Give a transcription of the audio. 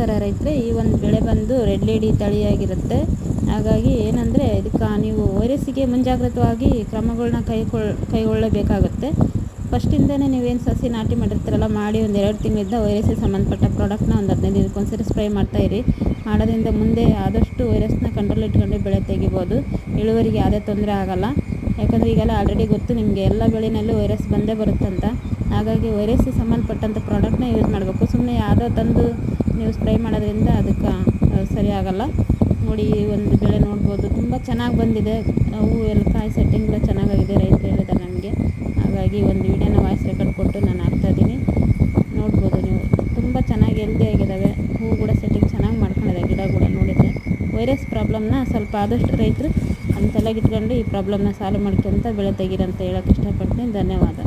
ನಮಸ್ಕಾರ ರೈತರೆ. ಈ ಒಂದು ಬೆಳೆ ಬಂದು ರೆಡ್ ಲೇಡಿ ತಳಿಯಾಗಿರುತ್ತೆ. ಹಾಗಾಗಿ ಏನಂದರೆ ಇದಕ್ಕೆ ನೀವು ವೈರಸ್ಸಿಗೆ ಮುಂಜಾಗ್ರತವಾಗಿ ಕ್ರಮಗಳನ್ನ ಕೈಗೊಳ್ಳಬೇಕಾಗುತ್ತೆ. ಫಸ್ಟಿಂದನೇ ನೀವೇನು ಸಸಿ ನಾಟಿ ಮಾಡಿರ್ತೀರಲ್ಲ, ಮಾಡಿ ಒಂದು 2 ತಿಂಗಳಿಂದ ವೈರಸ್ಸಿಗೆ ಸಂಬಂಧಪಟ್ಟ ಪ್ರಾಡಕ್ಟ್ನ ಒಂದು 15 ದಿನಕ್ಕೊಂದ್ಸರಿ ಸ್ಪ್ರೇ ಮಾಡ್ತಾಯಿರಿ. ಮಾಡೋದ್ರಿಂದ ಮುಂದೆ ಆದಷ್ಟು ವೈರಸ್ನ ಕಂಟ್ರೋಲ್ ಇಟ್ಕೊಂಡು ಬೆಳೆ ತೆಗಿಬೋದು. ಇಳುವರಿಗೆ ಯಾವುದೇ ತೊಂದರೆ ಆಗೋಲ್ಲ. ಯಾಕಂದರೆ ಈಗೆಲ್ಲ ಆಲ್ರೆಡಿ ಗೊತ್ತು ನಿಮಗೆ, ಎಲ್ಲ ಬೆಳೆನಲ್ಲೂ ವೈರಸ್ ಬಂದೇ ಬರುತ್ತಂತ. ಹಾಗಾಗಿ ವೈರಸ್ಸಿಗೆ ಸಂಬಂಧಪಟ್ಟಂಥ ಪ್ರಾಡಕ್ಟ್ನ ಯೂಸ್ ಮಾಡಬೇಕು. ಸುಮ್ಮನೆ ಯಾವುದೋ ತಂದು ನೀವು ಸ್ಪ್ರೇ ಮಾಡೋದ್ರಿಂದ ಅದಕ್ಕೆ ಸರಿ ಆಗೋಲ್ಲ. ನೋಡಿ, ಈ ಒಂದು ಬೆಳೆ ನೋಡ್ಬೋದು, ತುಂಬ ಚೆನ್ನಾಗಿ ಬಂದಿದೆ. ಹೂವು ಎಲ್ಲ ಕಾಯಿ ಸೆಟ್ಟಿಂಗ್ ಎಲ್ಲ ಚೆನ್ನಾಗಾಗಿದೆ, ರೈತರು ಹೇಳಿದ್ದಾರೆ ನಮಗೆ. ಹಾಗಾಗಿ ಒಂದು ವೀಡಿಯೋನ ವಾಯ್ಸ್ ರೆಕಾರ್ಡ್ ಕೊಟ್ಟು ನಾನು ಹಾಕ್ತಾಯಿದ್ದೀನಿ. ನೋಡ್ಬೋದು ನೀವು, ತುಂಬ ಚೆನ್ನಾಗಿ ಹೆಲ್ದಿ ಆಗಿದ್ದಾವೆ. ಹೂವು ಕೂಡ ಸೆಟ್ಟಿಂಗ್ ಚೆನ್ನಾಗಿ ಮಾಡ್ಕೊಂಡಿದೆ. ಗಿಡ ಕೂಡ ನೋಡಿದರೆ ವೈರಸ್ ಪ್ರಾಬ್ಲಮ್ನ ಸ್ವಲ್ಪ ಆದಷ್ಟು ರೈತರು ತಲೆಗಿಟ್ಕೊಂಡು ಈ ಪ್ರಾಬ್ಲಮ್ನ ಸಾಲ್ವ್ ಮಾಡ್ಕೊಂತ ಬೆಳೆ ತೆಗೀರಿ ಅಂತ ಹೇಳೋಕ್ಕೆ ಇಷ್ಟಪಡ್ತೀನಿ. ಧನ್ಯವಾದ.